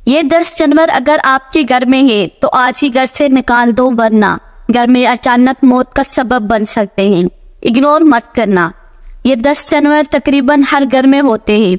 یہ 10 جانور اگر آپ کے گھر میں ہے تو آج ہی گھر سے نکال دو، ورنہ گھر میں اچانک موت کا سبب بن سکتے ہیں۔ اگنور مت کرنا۔ یہ 10 جانور تقریباً ہر گھر میں ہوتے ہیں۔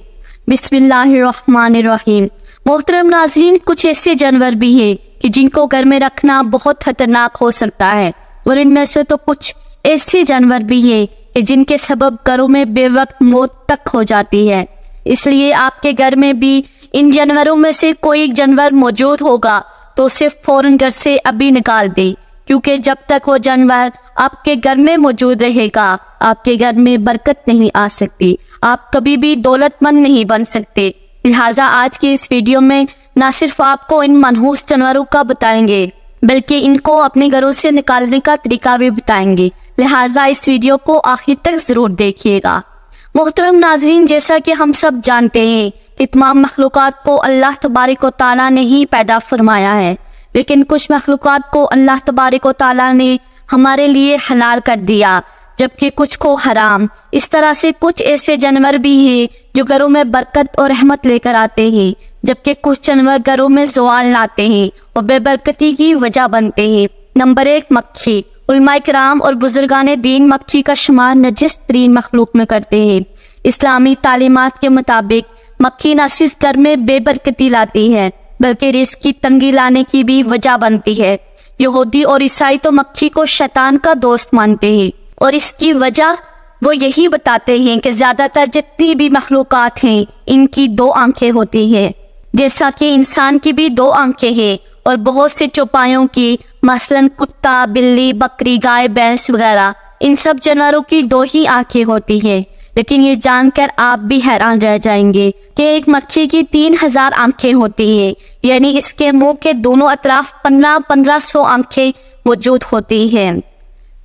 بسم اللہ الرحمن الرحیم۔ محترم ناظرین، کچھ ایسے جانور بھی ہیں کہ جن کو گھر میں رکھنا بہت خطرناک ہو سکتا ہے، اور ان میں سے تو کچھ ایسے جانور بھی ہیں کہ جن کے سبب گھروں میں بے وقت موت تک ہو جاتی ہے۔ اس لیے آپ کے گھر میں بھی ان جانوروں میں سے کوئی جانور موجود ہوگا تو اسے فوراً گھر سے ابھی نکال دے، کیونکہ جب تک وہ جانور آپ کے گھر میں موجود رہے گا آپ کے گھر میں برکت نہیں آ سکتی، آپ کبھی بھی دولت مند نہیں بن سکتے۔ لہٰذا آج کی اس ویڈیو میں نہ صرف آپ کو ان منحوس جانوروں کا بتائیں گے بلکہ ان کو اپنے گھروں سے نکالنے کا طریقہ بھی بتائیں گے، لہٰذا اس ویڈیو کو آخر تک ضرور دیکھیے گا۔ محترم ناظرین، جیسا کہ ہم سب جانتے ہیں کہ تمام مخلوقات کو اللہ تبارک و تعالیٰ نے ہی پیدا فرمایا ہے، لیکن کچھ مخلوقات کو اللہ تبارک و تعالیٰ نے ہمارے لیے حلال کر دیا جبکہ کچھ کو حرام۔ اس طرح سے کچھ ایسے جانور بھی ہیں جو گھروں میں برکت اور رحمت لے کر آتے ہیں، جبکہ کچھ جانور گھروں میں زوال لاتے ہیں اور بے برکتی کی وجہ بنتے ہیں۔ نمبر 1، مکھی۔ علماء کرام اور بزرگان دین مکھی کا شمار نجس ترین مخلوق میں کرتے ہیں۔ اسلامی تعلیمات کے مطابق مکھی نہ صرف گھر میں بے برکتی لاتی ہے بلکہ رزق کی تنگی لانے کی بھی وجہ بنتی ہے۔ یہودی اور عیسائی تو مکھی کو شیطان کا دوست مانتے ہیں، اور اس کی وجہ وہ یہی بتاتے ہیں کہ زیادہ تر جتنی بھی مخلوقات ہیں ان کی 2 آنکھیں ہوتی ہیں، جیسا کہ انسان کی بھی 2 آنکھیں ہیں، اور بہت سے چوپایوں کی، مثلاً کتا، بلی، بکری، گائے، بھینس وغیرہ، ان سب جانوروں کی 2 ہی آنکھیں ہوتی ہیں۔ لیکن یہ جان کر آپ بھی حیران رہ جائیں گے کہ ایک مکھی کی 3000 آنکھیں ہوتی ہیں، یعنی اس کے منہ کے دونوں اطراف 1500 آنکھیں موجود ہوتی ہیں۔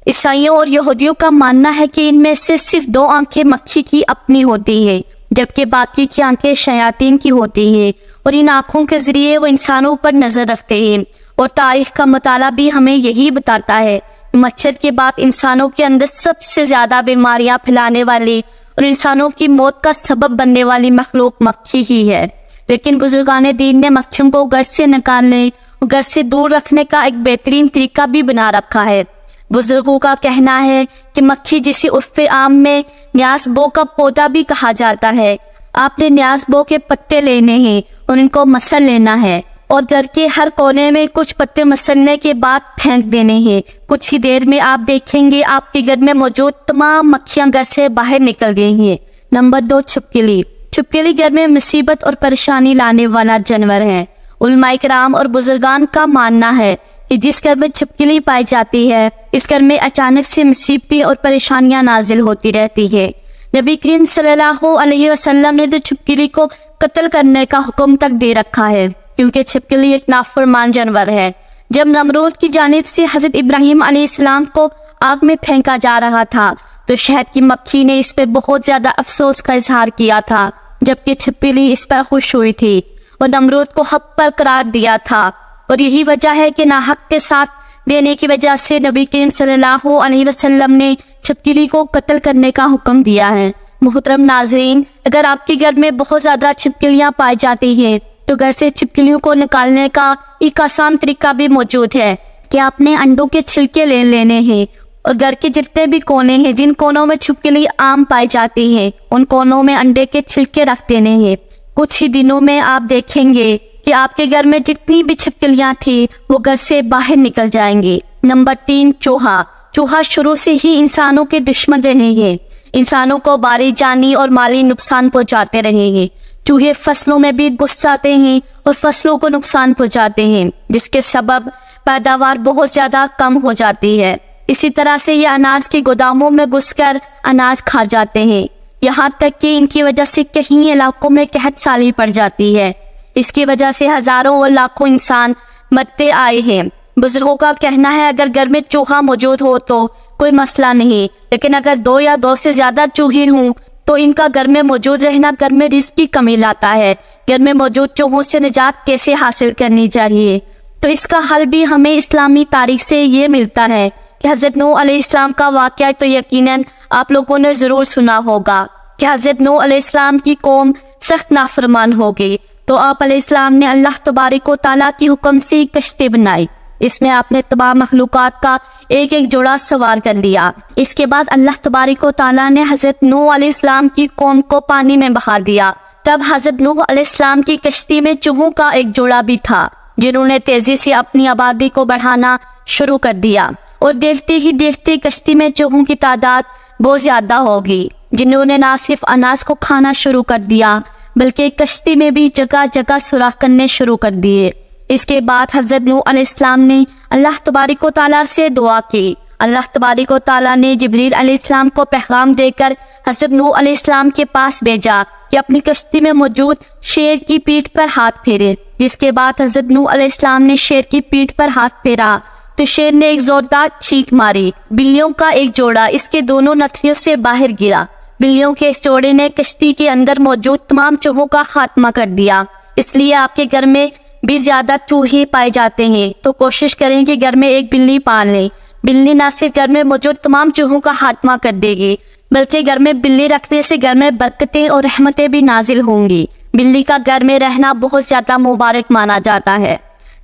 عیسائیوں اور یہودیوں کا ماننا ہے کہ ان میں سے صرف 2 آنکھیں مکھی کی اپنی ہوتی ہیں، جبکہ باقی کی آنکھیں شیاطین کی ہوتی ہیں، اور ان آنکھوں کے ذریعے وہ انسانوں پر نظر رکھتے ہیں۔ اور تاریخ کا مطالعہ بھی ہمیں یہی بتاتا ہے کہ مچھر کے بعد انسانوں کے اندر سب سے زیادہ بیماریاں پھیلانے والی اور انسانوں کی موت کا سبب بننے والی مخلوق مکھی ہی ہے۔ لیکن بزرگان دین نے مکھیوں کو گھر سے نکالنے اور گھر سے دور رکھنے کا ایک بہترین طریقہ بھی بنا رکھا ہے۔ بزرگوں کا کہنا ہے کہ مکھی، جسے عرف عام میں نیاز بو کا پودا بھی کہا جاتا ہے، آپ نے نیاز بو کے پتے لینے ہیں اور ان کو مسل لینا ہے، اور گھر کے ہر کونے میں کچھ پتے مسلنے کے بعد پھینک دینے ہیں۔ کچھ ہی دیر میں آپ دیکھیں گے آپ کے گھر میں موجود تمام مکھیاں گھر سے باہر نکل گئی ہیں۔ نمبر 2، چھپکلی۔ چھپکلی گھر میں مصیبت اور پریشانی لانے والا جانور ہے۔ علماء کرام اور بزرگان کا ماننا ہے کہ جس گھر میں چھپکلی پائی جاتی ہے اس گھر میں اچانک سے مصیبتیں اور پریشانیاں نازل ہوتی رہتی ہے۔ نبی کریم صلی اللہ علیہ وسلم نے تو چھپکلی کو قتل کرنے کا حکم تک دے رکھا ہے، کیونکہ چھپکلی ایک نافرمان جانور ہے۔ جب نمرود کی جانب سے حضرت ابراہیم علیہ السلام کو آگ میں پھینکا جا رہا تھا تو شہد کی مکھی نے اس پہ بہت زیادہ افسوس کا اظہار کیا تھا، جبکہ چھپکلی اس پر خوش ہوئی تھی اور نمرود کو حق پر قرار دیا تھا۔ اور یہی وجہ ہے کہ ناحق کے ساتھ دینے کی وجہ سے نبی کریم صلی اللہ علیہ وسلم نے چھپکلی کو قتل کرنے کا حکم دیا ہے۔ محترم ناظرین، اگر آپ کے گھر میں بہت زیادہ چھپکلیاں پائی جاتی ہیں تو گھر سے چھپکلیوں کو نکالنے کا ایک آسان طریقہ بھی موجود ہے کہ آپ نے انڈوں کے چھلکے لے لینے ہیں، اور گھر کے جتنے بھی کونے ہیں جن کونوں میں چھپکلی عام پائی جاتی ہے ان کونوں میں انڈے کے چھلکے رکھ دینے ہیں۔ کچھ ہی دنوں میں آپ دیکھیں گے کہ آپ کے گھر میں جتنی بھی چھپکلیاں تھیں وہ گھر سے باہر نکل جائیں گے۔ نمبر 3، چوہا۔ چوہا شروع سے ہی انسانوں کے دشمن رہے ہیں، انسانوں کو بھاری جانی اور مالی نقصان پہنچاتے رہے ہیں۔ چوہے فصلوں میں بھی گھس جاتے ہیں اور فصلوں کو نقصان پہنچاتے ہیں، جس کے سبب پیداوار بہت زیادہ کم ہو جاتی ہے۔ اسی طرح سے یہ اناج کے گوداموں میں گھس کر اناج کھا جاتے ہیں، یہاں تک کہ ان کی وجہ سے کئی علاقوں میں قحط سالی پڑ جاتی ہے۔ اس کی وجہ سے ہزاروں اور لاکھوں انسان مرتے آئے ہیں۔ بزرگوں کا کہنا ہے اگر گھر میں چوہا موجود ہو تو کوئی مسئلہ نہیں، لیکن اگر 2 یا 2 سے زیادہ چوہے ہوں تو ان کا گھر میں موجود رہنا گھر میں رزق کی کمی لاتا ہے۔ گھر میں موجود چوہوں سے نجات کیسے حاصل کرنی چاہیے؟ تو اس کا حل بھی ہمیں اسلامی تاریخ سے یہ ملتا ہے کہ حضرت نوح علیہ السلام کا واقعہ تو یقیناً آپ لوگوں نے ضرور سنا ہوگا کہ حضرت نوح علیہ السلام کی قوم سخت نافرمان ہو گئی۔ تو آپ علیہ السلام نے اللہ تبارک و تعالیٰ کی حکم سے کشتی بنائی۔ اس میں آپ نے تمام مخلوقات کا ایک ایک جوڑا سوار کر لیا۔ اس کے بعد اللہ تبارک و تعالیٰ نے حضرت نوح علیہ السلام کی قوم کو پانی میں بہا دیا۔ تب حضرت نوح علیہ السلام کی کشتی میں چوہوں کا ایک جوڑا بھی تھا، جنہوں نے تیزی سے اپنی آبادی کو بڑھانا شروع کر دیا، اور دیکھتے ہی دیکھتے کشتی میں چوہوں کی تعداد بہت زیادہ ہوگی، جنہوں نے نہ صرف اناج کو کھانا شروع کر دیا بلکہ کشتی میں بھی جگہ جگہ سوراخ کرنے شروع کر دیے۔ اس کے بعد حضرت نوح علیہ السلام نے اللہ تبارک و تعالیٰ سے دعا کی۔ اللہ تبارک و تعالیٰ نے جبریل علیہ السلام کو پیغام دے کر حضرت نوح علیہ السلام کے پاس بھیجا کہ اپنی کشتی میں موجود شیر کی پیٹھ پر ہاتھ پھیرے۔ جس کے بعد حضرت نوح علیہ السلام نے شیر کی پیٹھ پر ہاتھ پھیرا تو شیر نے ایک زوردار چیخ ماری۔ بلیوں کا ایک جوڑا اس کے دونوں نتھیوں سے باہر گرا۔ بلیوں کے اس جوڑے نے کشتی کے اندر موجود تمام چوہوں کا خاتمہ کر دیا۔ اس لیے آپ کے گھر میں بھی زیادہ چوہے پائے جاتے ہیں تو کوشش کریں کہ گھر میں ایک بلی پال لیں۔ بلی نہ صرف گھر میں موجود تمام چوہوں کا خاتمہ کر دے گی بلکہ گھر میں بلی رکھنے سے گھر میں برکتیں اور رحمتیں بھی نازل ہوں گی۔ بلی کا گھر میں رہنا بہت زیادہ مبارک مانا جاتا ہے۔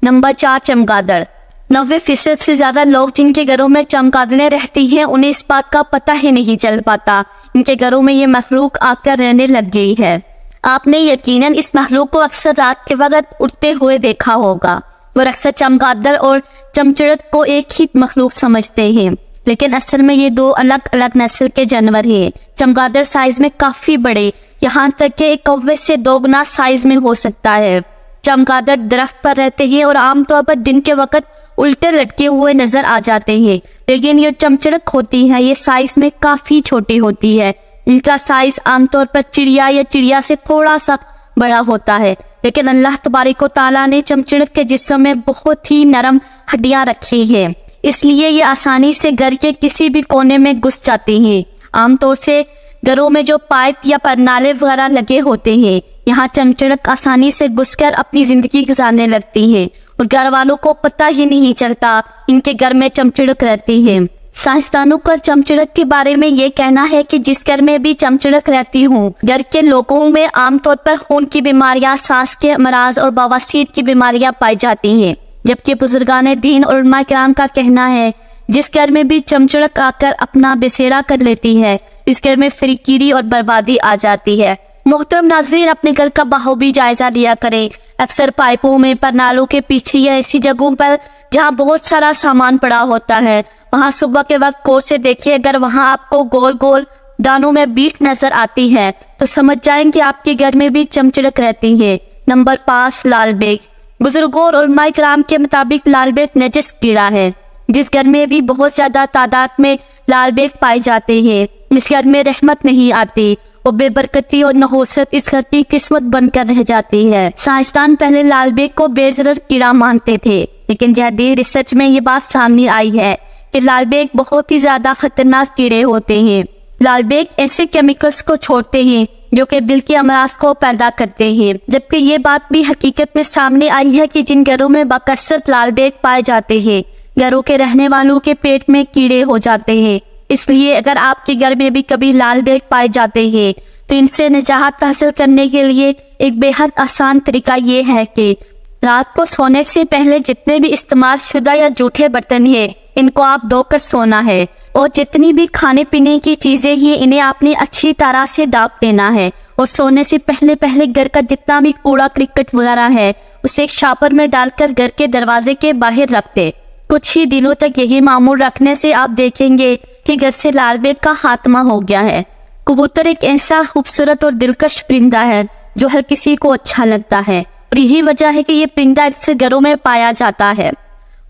نمبر 4، چمگادڑ۔ 90% سے زیادہ لوگ جن کے گھروں میں چمگادڑیں رہتی ہیں انہیں اس بات کا پتہ ہی نہیں چل پاتا ان کے گھروں میں یہ مخلوق آ کر رہنے لگ گئی ہے۔ آپ نے یقیناً اس مخلوق کو اکثر رات کے وقت اٹھتے ہوئے دیکھا ہوگا، اور اکثر چمگادڑ اور چمچڑک کو ایک ہی مخلوق سمجھتے ہیں، لیکن اصل میں یہ دو الگ الگ نسل کے جانور ہیں۔ چمگادڑ سائز میں کافی بڑے، یہاں تک کہ ایک کوے سے 2 گنا سائز میں ہو سکتا ہے۔ چمگادڑ درخت پر رہتے ہیں اور عام طور پر دن کے وقت الٹے لٹکے ہوئے نظر آ جاتے ہیں، لیکن یہ چمچڑک ہوتی ہے یہ سائز میں کافی چھوٹی ہوتی ہے۔ ان کا سائز عام طور پر چڑیا یا چڑیا سے تھوڑا سا بڑا ہوتا ہے، لیکن اللہ تبارک و تعالیٰ نے چمچڑک کے جسم میں بہت ہی نرم ہڈیاں رکھی ہیں، اس لیے یہ آسانی سے گھر کے کسی بھی کونے میں گھس جاتی ہیں۔ عام طور سے گھروں میں جو پائپ یا پرنالے وغیرہ لگے ہوتے ہیں، یہاں چمچڑک آسانی سے گھس کر اپنی زندگی گزارنے لگتی ہیں اور گھر والوں کو پتہ ہی نہیں چلتا ان کے گھر میں چمچڑک رہتی ہے۔ سائنسدانوں کا چمچڑک کے بارے میں یہ کہنا ہے کہ جس گھر میں بھی چمچڑک رہتی ہوں، گھر کے لوگوں میں عام طور پر خون کی بیماریاں، سانس کے امراض اور بواسیر کی بیماریاں پائی جاتی ہیں، جبکہ بزرگان دین اور علماء کرام کا کہنا ہے جس گھر میں بھی چمچڑک آ کر اپنا بسیرا کر لیتی ہے اس گھر میں فریقیری اور بربادی آ جاتی ہے۔ محترم ناظرین، اپنے گھر کا بخوبی جائزہ لیا کریں۔ اکثر پائپوں میں، پرنالوں کے پیچھے یا ایسی جگہوں پر جہاں بہت سارا سامان پڑا ہوتا ہے وہاں صبح کے وقت غور سے دیکھیں، اگر وہاں آپ کو گول گول دانوں میں بیٹ نظر آتی ہے تو سمجھ جائیں کہ آپ کے گھر میں بھی چمچڑک رہتی ہے۔ نمبر 5، لال بیگ۔ بزرگوں اور علماء کرام کے مطابق لال بیگ نجس کیڑا ہے۔ جس گھر میں بھی بہت زیادہ تعداد میں لال بیگ پائے جاتے ہیں اس گھر میں رحمت نہیں آتی، اور بے برکتی اور نحوست اس گھر کی قسمت بن کر رہ جاتی ہے۔ سائنسدان پہلے لال بیگ کو بے ضرر کیڑا مانتے تھے، لیکن جدید ریسرچ میں یہ بات سامنے آئی ہے کہ لال بیگ بہت ہی زیادہ خطرناک کیڑے ہوتے ہیں۔ لال بیگ ایسے کیمیکلز کو چھوڑتے ہیں جو کہ دل کے امراض کو پیدا کرتے ہیں، جبکہ یہ بات بھی حقیقت میں سامنے آئی ہے کہ جن گھروں میں بکثرت لال بیگ پائے جاتے ہیں گھروں کے رہنے والوں کے پیٹ میں کیڑے ہو جاتے ہیں۔ اس لیے اگر آپ کے گھر میں بھی کبھی لال بیگ پائے جاتے ہیں تو ان سے نجات حاصل کرنے کے لیے ایک بے حد آسان طریقہ یہ ہے کہ رات کو سونے سے پہلے جتنے بھی استعمال شدہ یا جھوٹے برتن ہیں ان کو آپ دھو کر سونا ہے، اور جتنی بھی کھانے پینے کی چیزیں ہیں انہیں آپ نے اچھی طرح سے ڈھانپ دینا ہے، اور سونے سے پہلے گھر کا جتنا بھی کوڑا کرکٹ وغیرہ ہے اسے ایک شاپر میں ڈال کر گھر کے دروازے کے باہر رکھ دے۔ کچھ ہی دنوں تک یہی معمول رکھنے سے آپ دیکھیں گے کہ گھر سے لال بیگ کا خاتمہ ہو گیا ہے۔ کبوتر ایک ایسا خوبصورت اور دلکش پرندہ ہے جو ہر کسی کو اچھا لگتا ہے، اور یہی وجہ ہے کہ یہ پرندہ اکثر گھروں میں پایا جاتا ہے،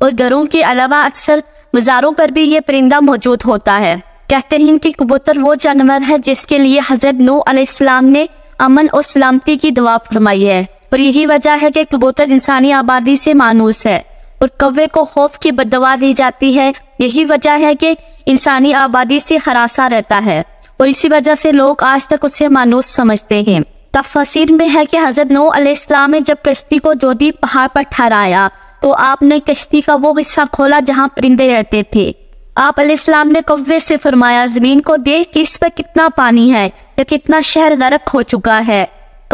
اور گھروں کے علاوہ اکثر مزاروں پر بھی یہ پرندہ موجود ہوتا ہے۔ کہتے ہیں کہ کبوتر وہ جانور ہے جس کے لیے حضرت نوح علیہ السلام نے امن اور سلامتی کی دعا فرمائی ہے، اور یہی وجہ ہے کہ کبوتر انسانی آبادی سے مانوس ہے، اور کوے کو خوف کی بددعا دی جاتی ہے۔ یہی وجہ ہے کہ انسانی آبادی سے ہراساں رہتا ہے، اور اسی وجہ سے لوگ آج تک اسے مانوس سمجھتے ہیں۔ تفسیر میں ہے کہ حضرت نوح علیہ السلام نے جب کشتی کو جودی پہاڑ پر ٹھہرایا تو آپ نے کشتی کا وہ حصہ کھولا جہاں پرندے رہتے تھے۔ آپ علیہ السلام نے کوے سے فرمایا، زمین کو دیکھ کہ اس پر کتنا پانی ہے یا کتنا شہر غرق ہو چکا ہے۔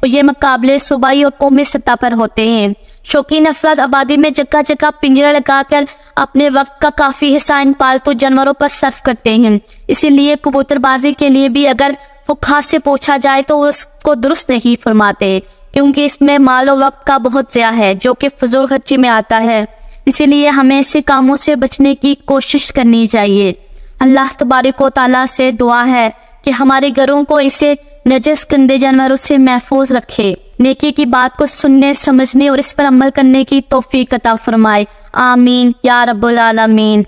اور یہ مقابلے صوبائی اور قومی سطح پر ہوتے ہیں۔ شوقین افراد آبادی میں جگہ جگہ پنجرہ لگا کر اپنے وقت کا کافی حصہ ان پالتو جانوروں پر صرف کرتے ہیں۔ اسی لیے کبوتر بازی کے لیے بھی اگر فقہا سے پوچھا جائے تو اس کو درست نہیں فرماتے، کیونکہ اس میں مال و وقت کا بہت ضیاع ہے جو کہ فضول خرچی میں آتا ہے۔ اسی لیے ہمیں ایسے کاموں سے بچنے کی کوشش کرنی چاہیے۔ اللہ تبارک و تعالیٰ سے دعا ہے کہ ہمارے گھروں کو اسے نجس گندے جانوروں سے محفوظ رکھے، نیکی کی بات کو سننے سمجھنے اور اس پر عمل کرنے کی توفیق عطا فرمائے۔ آمین یا رب العالمین۔